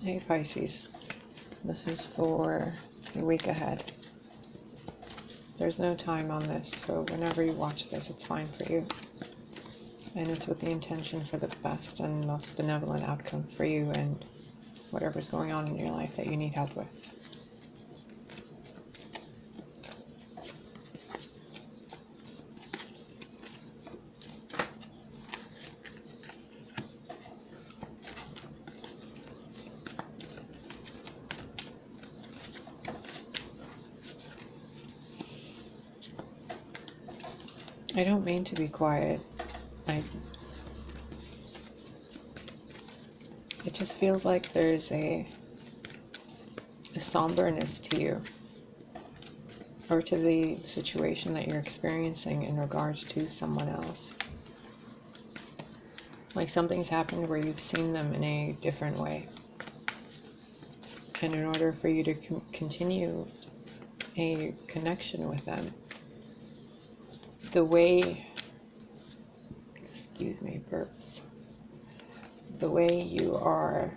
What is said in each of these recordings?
Hey Pisces, this is for the week ahead. There's no time on this, so whenever you watch this, it's fine for you. And it's with the intention for the best and most benevolent outcome for you and whatever's going on in your life that you need help with. I don't mean to be quiet. It just feels like there's a somberness to you, or to the situation that you're experiencing in regards to someone else. Like something's happened where you've seen them in a different way. And in order for you to continue a connection with them, the way, excuse me, burps, the way you are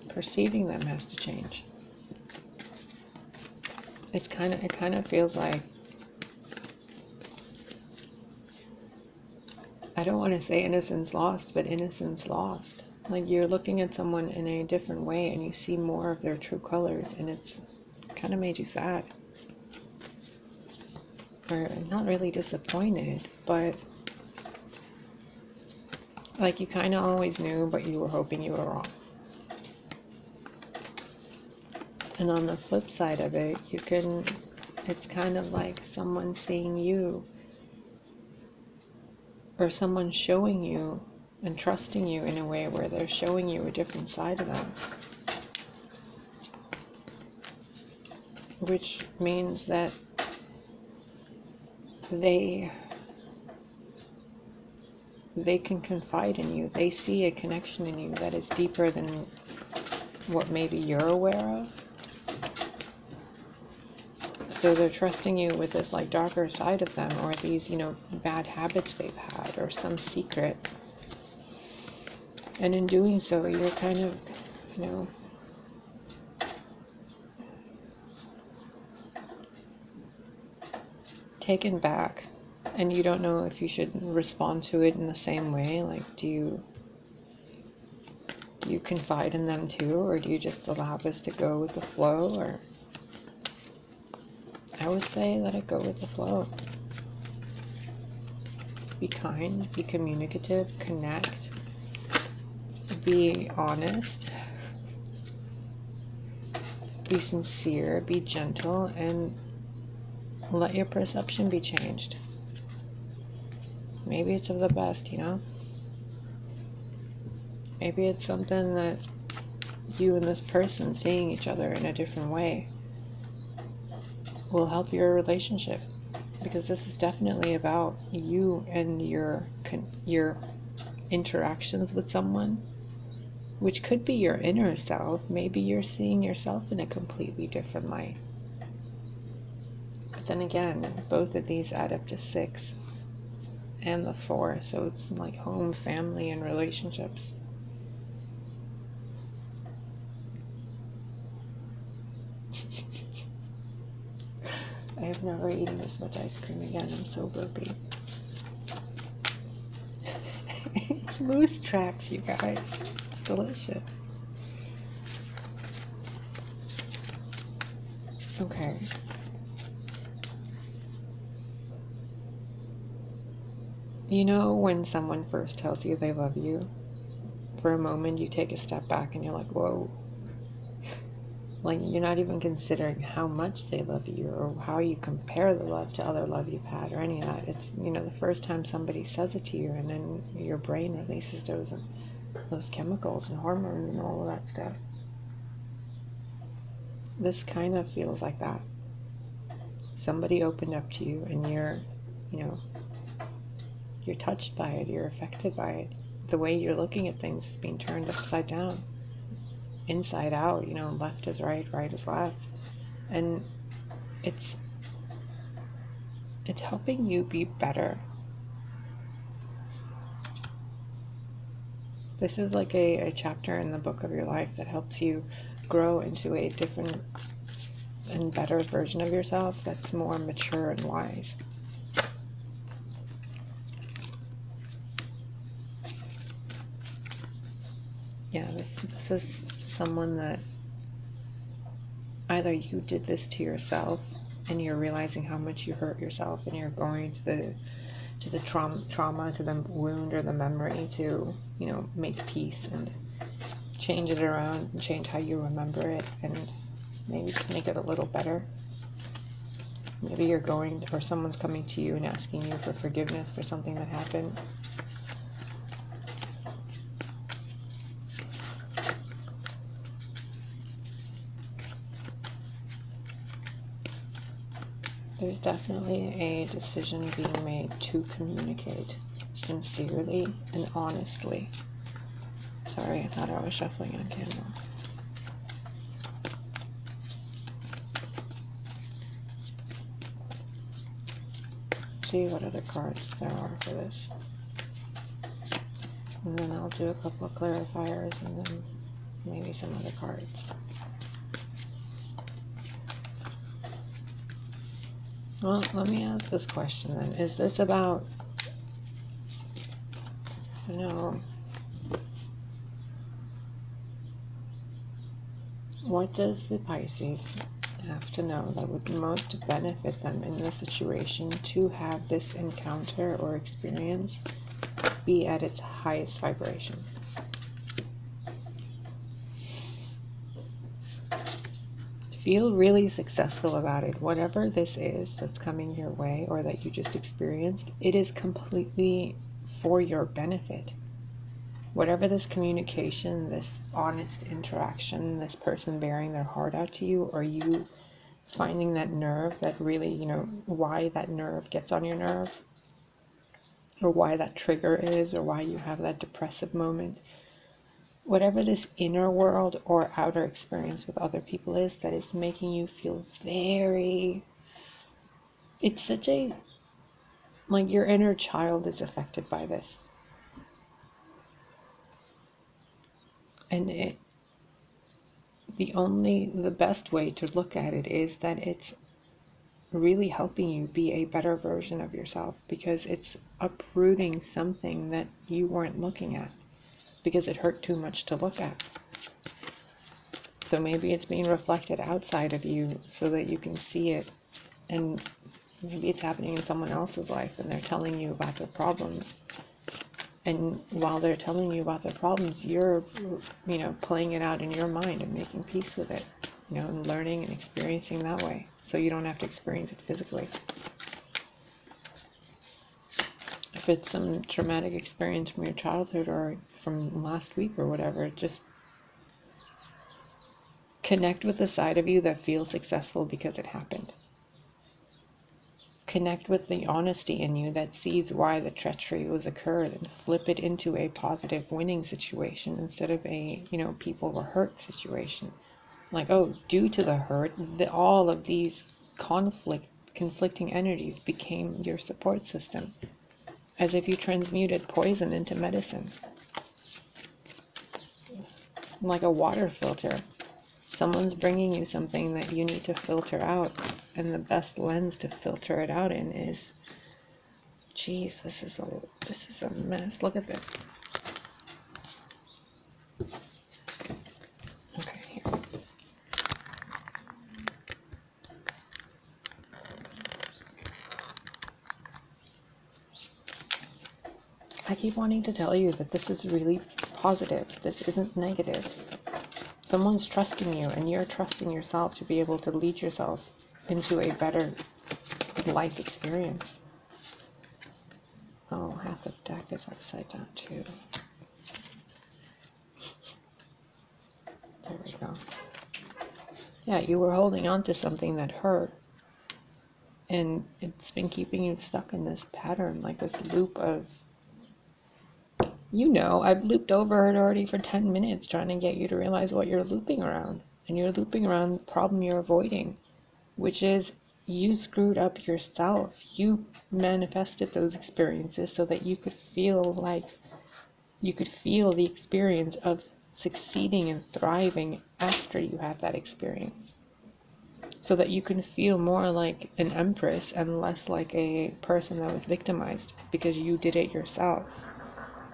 perceiving them has to change. It kind of feels like, I don't want to say innocence lost, but innocence lost. Like you're looking at someone in a different way and you see more of their true colors, and it's kind of made you sad. Or not really disappointed, but like you kind of always knew, but you were hoping you were wrong. And on the flip side of it, it's kind of like someone seeing you, or someone showing you and trusting you in a way where they're showing you a different side of them. Which means that they can confide in you. They see a connection in you that is deeper than what maybe you're aware of. So they're trusting you with this like darker side of them, or these, bad habits they've had, or some secret. And in doing so, you're kind of, taken back, and you don't know if you should respond to it in the same way. Like, do you confide in them too, or do you just allow this to go with the flow? Or I would say let it go with the flow. Be kind, be communicative, connect, be honest, be sincere, be gentle, and let your perception be changed. Maybe it's of the best, Maybe it's something that you and this person seeing each other in a different way will help your relationship. Because this is definitely about you and your interactions with someone, which could be your inner self. Maybe you're seeing yourself in a completely different light. But then again, both of these add up to 6 and the 4, so it's like home, family, and relationships. I have never eaten this much ice cream again. I'm so burpy. It's moose tracks, you guys. It's delicious. Okay. When someone first tells you they love you, for a moment you take a step back and you're like, whoa. Like, you're not even considering how much they love you, or how you compare the love to other love you've had, or any of that. It's, the first time somebody says it to you, and then your brain releases those chemicals and hormones and all of that stuff. This kind of feels like that. Somebody opened up to you, and you're touched by it, you're affected by it. The way you're looking at things is being turned upside down, inside out, left is right, right is left. And it's helping you be better. This is like a chapter in the book of your life that helps you grow into a different and better version of yourself that's more mature and wise. Yeah, this is someone that either you did this to yourself and you're realizing how much you hurt yourself, and you're going to the trauma, to the wound or the memory to, make peace and change it around and change how you remember it, and maybe just make it a little better. Maybe you're going, or someone's coming to you and asking you for forgiveness for something that happened. There's definitely a decision being made to communicate sincerely and honestly. Sorry, I thought I was shuffling on camera. See what other cards there are for this. And then I'll do a couple of clarifiers and then maybe some other cards. Well, let me ask this question then. Is this about, what does the Pisces have to know that would most benefit them in this situation to have this encounter or experience be at its highest vibration? Feel really successful about it. Whatever this is that's coming your way or that you just experienced, it is completely for your benefit. Whatever this communication, this honest interaction, this person bearing their heart out to you, or you finding that nerve that really, why that nerve gets on your nerve, or why that trigger is, or why you have that depressive moment. Whatever this inner world or outer experience with other people is that is making you feel it's such a, like, your inner child is affected by this. And the best way to look at it is that it's really helping you be a better version of yourself, because it's uprooting something that you weren't looking at because it hurt too much to look at. So maybe it's being reflected outside of you so that you can see it, and maybe it's happening in someone else's life and they're telling you about their problems. And while they're telling you about their problems, you're, playing it out in your mind and making peace with it, and learning and experiencing that way, so you don't have to experience it physically. If it's some traumatic experience from your childhood or from last week or whatever, just connect with the side of you that feels successful because it happened. Connect with the honesty in you that sees why the treachery was occurred, and flip it into a positive winning situation instead of a, people were hurt situation. Like, oh, due to the hurt, all of these conflicting energies became your support system, as if you transmuted poison into medicine. Like a water filter. Someone's bringing you something that you need to filter out, and the best lens to filter it out in is, geez, this is a mess. Look at this. Okay, here. I keep wanting to tell you that this is really positive. This isn't negative. Someone's trusting you, and you're trusting yourself to be able to lead yourself into a better life experience. Oh, half the deck is upside down too. There we go. Yeah, you were holding on to something that hurt, and it's been keeping you stuck in this pattern, like this loop of, I've looped over it already for 10 minutes trying to get you to realize what you're looping around. And you're looping around the problem you're avoiding, which is you screwed up yourself. You manifested those experiences so that you could feel like You could feel the experience of succeeding and thriving after you have that experience, so that you can feel more like an empress and less like a person that was victimized because you did it yourself.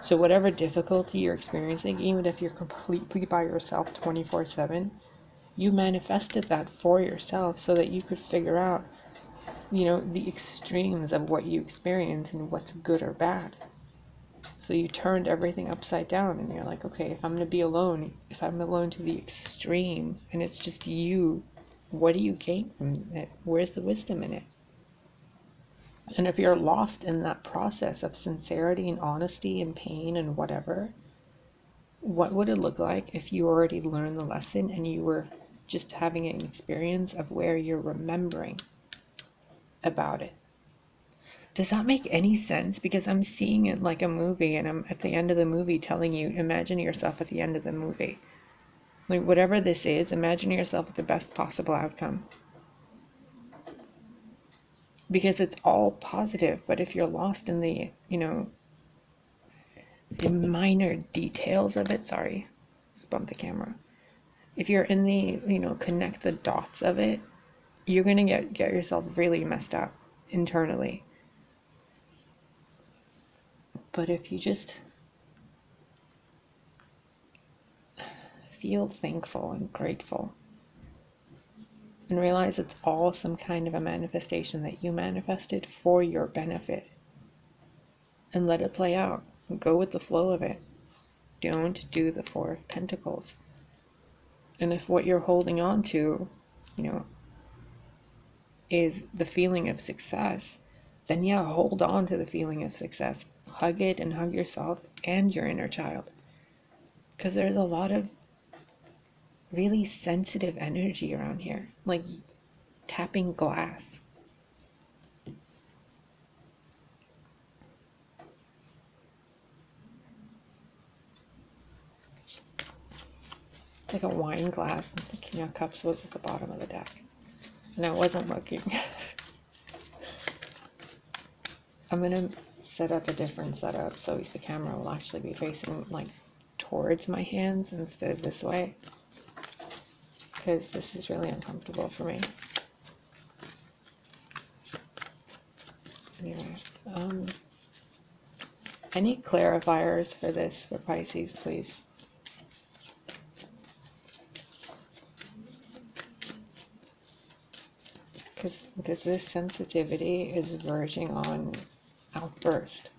So whatever difficulty you're experiencing, even if you're completely by yourself 24/7, you manifested that for yourself so that you could figure out, the extremes of what you experience and what's good or bad. So you turned everything upside down and you're like, okay, if I'm going to be alone, if I'm alone to the extreme and it's just you, what do you gain from it? Where's the wisdom in it? And if you're lost in that process of sincerity and honesty and pain and whatever, what would it look like if you already learned the lesson and you were just having an experience of where you're remembering about it? Does that make any sense? Because I'm seeing it like a movie, and I'm at the end of the movie telling you, imagine yourself at the end of the movie. Like, whatever this is, imagine yourself at the best possible outcome. Because it's all positive, but if you're lost in the, the minor details of it, sorry, just bumped the camera. If you're in the, connect the dots of it, you're going to get yourself really messed up internally. But if you just feel thankful and grateful and realize it's all some kind of a manifestation that you manifested for your benefit, and let it play out, go with the flow of it. Don't do the Four of Pentacles. And if what you're holding on to, is the feeling of success, then yeah, hold on to the feeling of success. Hug it and hug yourself and your inner child. Because there's a lot of really sensitive energy around here, like tapping glass. Like a wine glass, and the King of Cups was at the bottom of the deck. And I wasn't looking. I'm gonna set up a different setup so the camera will actually be facing like towards my hands instead of this way, because this is really uncomfortable for me. Anyway, any clarifiers for this for Pisces, please? Because this sensitivity is verging on outburst.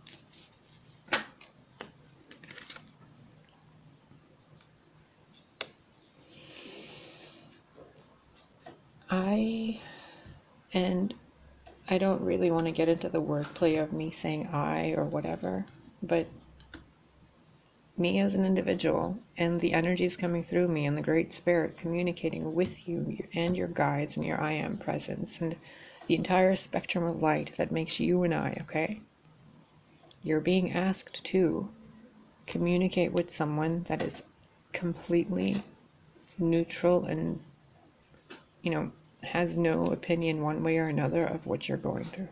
I don't really want to get into the wordplay of me saying I or whatever, but me as an individual and the energies coming through me and the Great Spirit communicating with you and your guides and your I am presence and the entire spectrum of light that makes you and I, okay? You're being asked to communicate with someone that is completely neutral and, has no opinion one way or another of what you're going through.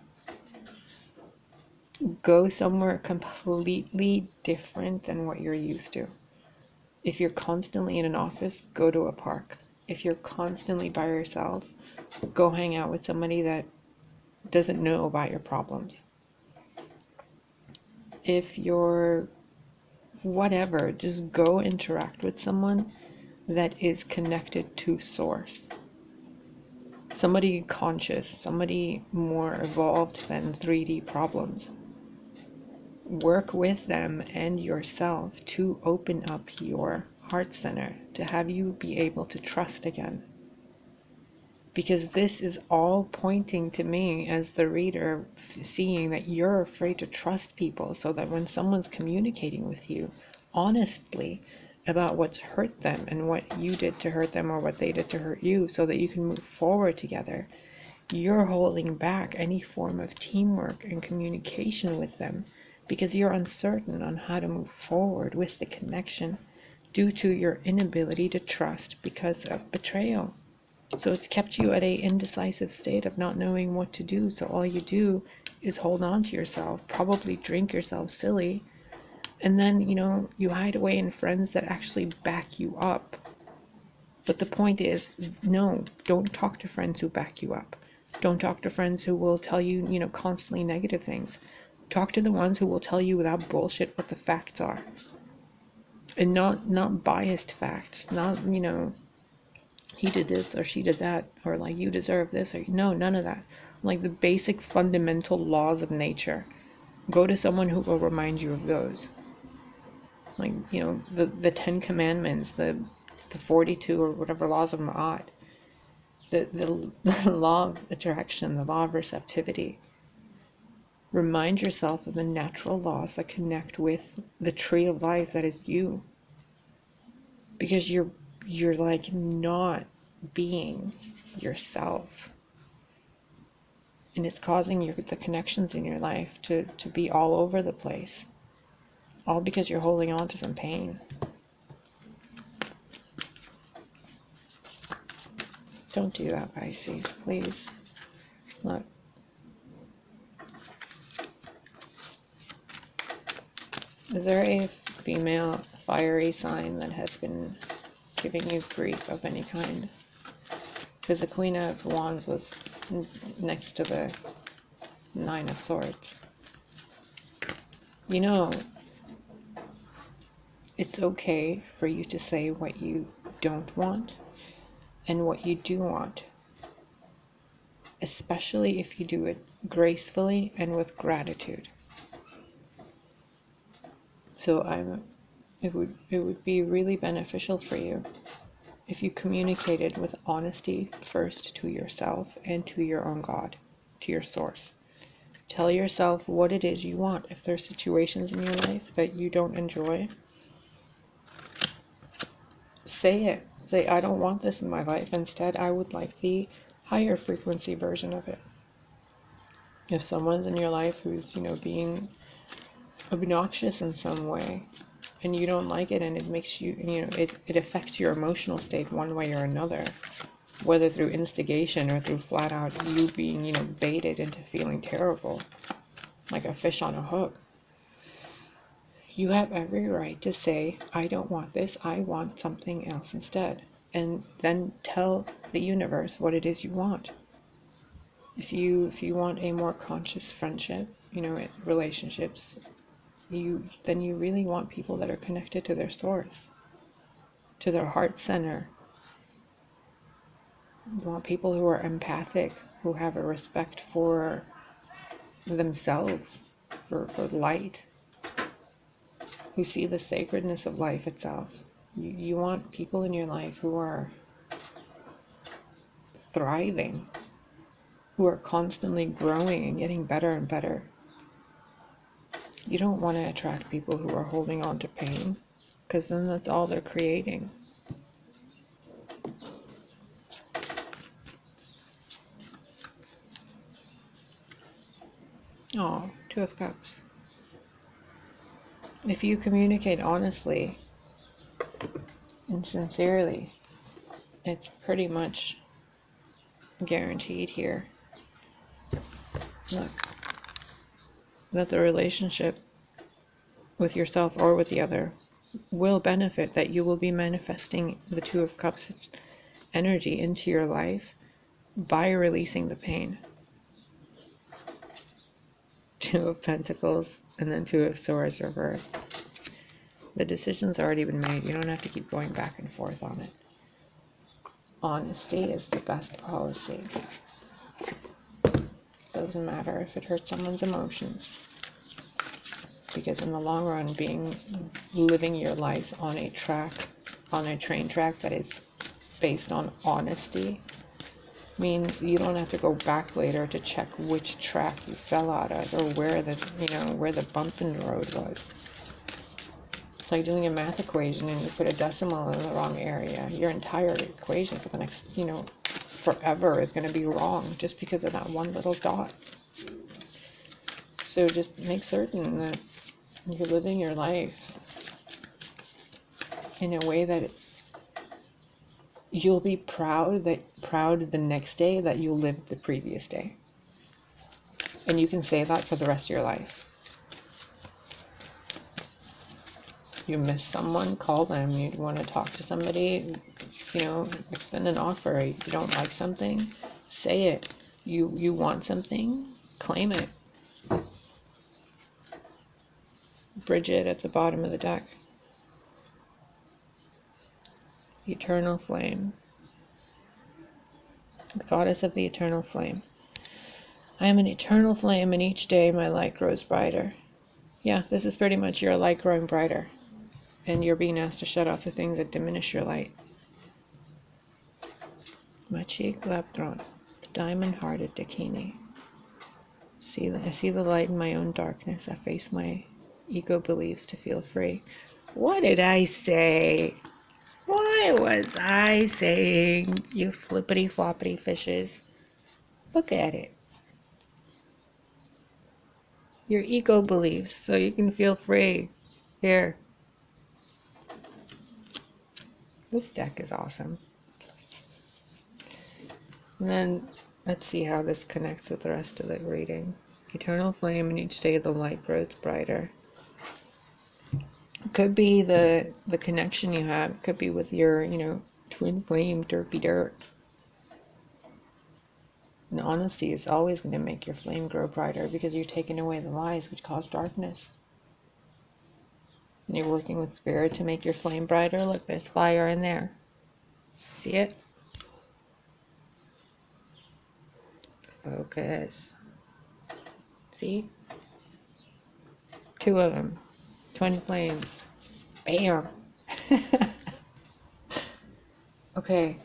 Go somewhere completely different than what you're used to. If you're constantly in an office, go to a park. If you're constantly by yourself, go hang out with somebody that doesn't know about your problems. If you're whatever, just go interact with someone that is connected to source. Somebody conscious, somebody more evolved than 3D problems. Work with them and yourself to open up your heart center, to have you be able to trust again. Because this is all pointing to me as the reader, seeing that you're afraid to trust people, so that when someone's communicating with you honestly about what's hurt them and what you did to hurt them or what they did to hurt you, so that you can move forward together, you're holding back any form of teamwork and communication with them because you're uncertain on how to move forward with the connection due to your inability to trust because of betrayal. So it's kept you at an indecisive state of not knowing what to do. So all you do is hold on to yourself, probably drink yourself silly, And then, you hide away in friends that actually back you up. But the point is, no, don't talk to friends who back you up. Don't talk to friends who will tell you, constantly negative things. Talk to the ones who will tell you without bullshit what the facts are. And not biased facts. Not, he did this or she did that, or like you deserve this, or no, none of that. Like the basic fundamental laws of nature. Go to someone who will remind you of those. Like, the 10 Commandments, the 42 or whatever laws of Ma'at, the law of attraction, the law of receptivity. Remind yourself of the natural laws that connect with the tree of life that is you. Because you're like not being yourself. And it's causing the connections in your life to be all over the place. All because you're holding on to some pain. Don't do that, Pisces, please. Look. Is there a female fiery sign that has been giving you grief of any kind? Because the Queen of Wands was next to the Nine of Swords. It's okay for you to say what you don't want and what you do want, especially if you do it gracefully and with gratitude. So it would be really beneficial for you if you communicated with honesty first to yourself and to your own God, to your source. Tell yourself what it is you want. If there's situations in your life that you don't enjoy, say it. Say, I don't want this in my life. Instead, I would like the higher frequency version of it. If someone's in your life who's, being obnoxious in some way, and you don't like it, and it makes you, it affects your emotional state one way or another, whether through instigation or through flat out you being, baited into feeling terrible, like a fish on a hook. You have every right to say, I don't want this, I want something else instead. And then tell the universe what it is you want. If you want a more conscious friendship, relationships, then you really want people that are connected to their source, to their heart center. You want people who are empathic, who have a respect for themselves, for light, who see the sacredness of life itself. You want people in your life who are thriving, who are constantly growing and getting better and better. You don't want to attract people who are holding on to pain, because then that's all they're creating. Oh, Two of Cups. If you communicate honestly and sincerely, it's pretty much guaranteed here. Look, that the relationship with yourself or with the other will benefit, that you will be manifesting the Two of Cups energy into your life by releasing the pain. Two of Pentacles and then Two of Swords reversed. The decision's already been made. You don't have to keep going back and forth on it. Honesty is the best policy. Doesn't matter if it hurts someone's emotions. Because in the long run, living your life on a train track that is based on honesty means you don't have to go back later to check which track you fell out of or where the bump in the road was. It's like doing a math equation and you put a decimal in the wrong area. Your entire equation for the next, forever is going to be wrong just because of that one little dot. So just make certain that you're living your life in a way that you'll be proud the next day that you lived the previous day. And you can say that for the rest of your life. You miss someone, call them. You want to talk to somebody, you know, extend an offer. You don't like something, say it. You want something, claim it. Bridget at the bottom of the deck. Eternal flame. The goddess of the eternal flame. I am an eternal flame, and each day my light grows brighter. Yeah, this is pretty much your light growing brighter. And you're being asked to shut off the things that diminish your light. Machi Glaptron, the diamond-hearted Dakini. I see the light in my own darkness. I face my ego beliefs to feel free. What did I say? What was I saying, you flippity-floppity fishes? Look at it. Your ego beliefs, so you can feel free. Here. This deck is awesome. And then, let's see how this connects with the rest of the reading. Eternal flame, and each day the light grows brighter. It could be the connection you have. It could be with your, you know, twin flame derpy dirt. And honesty is always going to make your flame grow brighter because you're taking away the lies which cause darkness. And you're working with spirit to make your flame brighter. Look, there's fire in there. See it? Focus. See? 2 of them. Twin flames. Bam! Okay.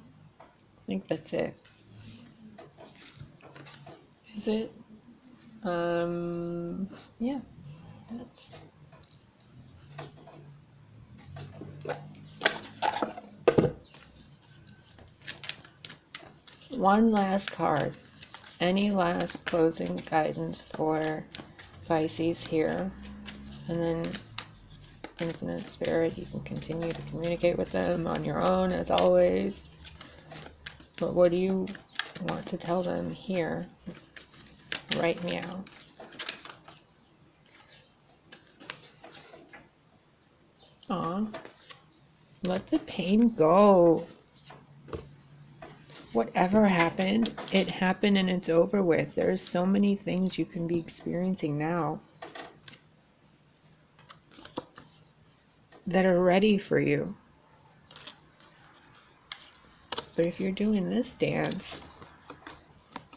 I think that's it. Is it? Yeah. That's... One last card. Any last closing guidance for Pisces here? And then infinite spirit, you can continue to communicate with them on your own as always. But what do you want to tell them here? Right meow. Aw. Let the pain go. Whatever happened, it happened and it's over with. There's so many things you can be experiencing now that are ready for you. But if you're doing this dance,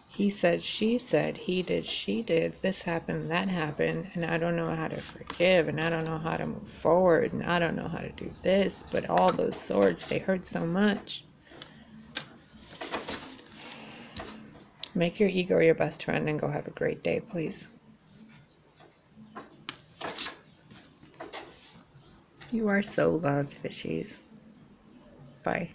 he said, she said, he did, she did, this happened, that happened, and I don't know how to forgive, and I don't know how to move forward, and I don't know how to do this, but all those swords, they hurt so much. Make your ego your best friend and go have a great day, please. You are so loved, fishies. Bye.